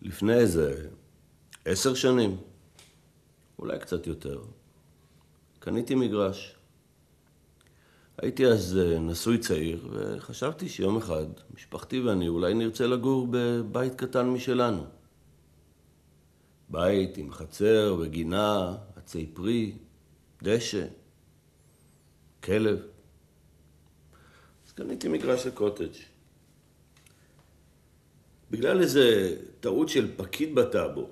לפני איזה 10 שנים, אולי קצת יותר, קניתי מגרש. הייתי אז נשוי צעיר, וחשבתי שיום אחד משפחתי ואני אולי נרצה לגור בבית קטן משלנו. בית עם חצר וגינה, עצי פרי, דשא, כלב. אז קניתי מגרש לקוטג'. בגלל איזה טעות של פקיד בטאבו,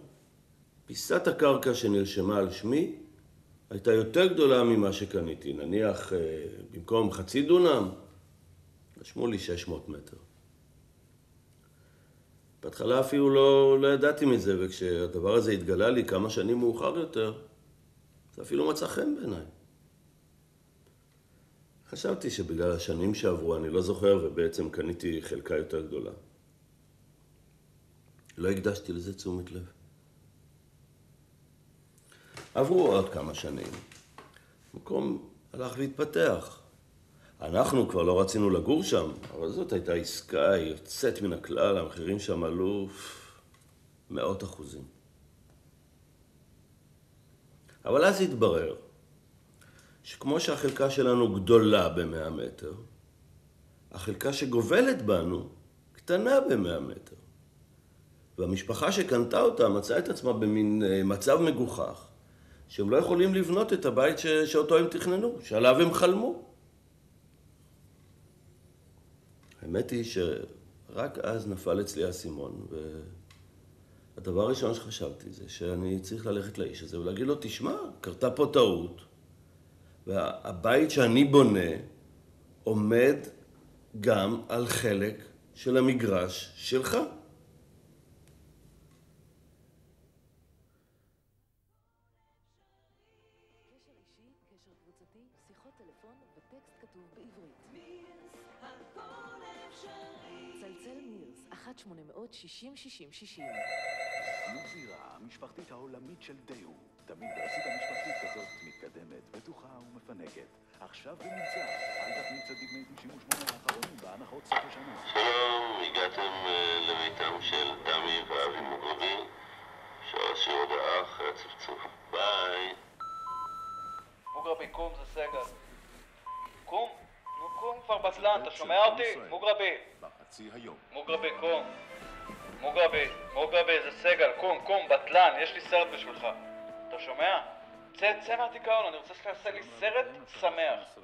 פיסת הקרקע שנרשמה על שמי הייתה יותר גדולה ממה שקניתי. נניח במקום 0.5 דונם, רשמו לי 600 מטר. בהתחלה אפילו לא ידעתי מזה, וכשהדבר הזה התגלה לי כמה שנים מאוחר יותר, זה אפילו מצא חן בעיניי. חשבתי שבגלל השנים שעברו אני לא זוכר, ובעצם קניתי חלקה יותר גדולה. לא הקדשתי לזה תשומת לב. עברו עוד כמה שנים. המקום הלך להתפתח. אנחנו כבר לא רצינו לגור שם, אבל זאת הייתה עסקה יוצאת מן הכלל, המחירים שם עלו 100%. אבל אז התברר שכמו שהחלקה שלנו גדולה ב100 מטר, החלקה שגובלת בנו קטנה ב100 מטר. והמשפחה שקנתה אותה מצאה את עצמה במין מצב מגוחך, שהם לא יכולים לבנות את הבית שאותו הם תכננו, שעליו הם חלמו. האמת היא שרק אז נפל אצלי האסימון, והדבר הראשון שחשבתי זה שאני צריך ללכת לאיש הזה ולהגיד לו, תשמע, קרתה פה טעות, והבית שאני בונה עומד גם על חלק של המגרש שלך. שיחות טלפון וטקסט כתוב בעברית. מירס, הכל אפשרי. צלצל מירס, 1-800-60-60-60. נוזירה, המשפחתית העולמית של דיו. תמיד עשית משפחתית כזאת מתקדמת, בטוחה ומפנקת. עכשיו במבצע, אל תכניס את דגמי 98 האחרונים בהנחות סוף השנה. שלום, הגעתם לביתם של תמי ואבי מוגרבי. אפשר להשאיר הודעה אחרי הצפצוף. ביי. מוגרבי, קום, זה סגל. קום? נו קום כבר בטלן, אתה שומע אותי? מוגרבי. בחצי היום. מוגרבי, קום. מוגרבי, זה סגל, קום, בטלן, יש לי סרט בשבילך. אתה שומע? צא מהדיכאון, אני רוצה שתעשה לי סרט שמח.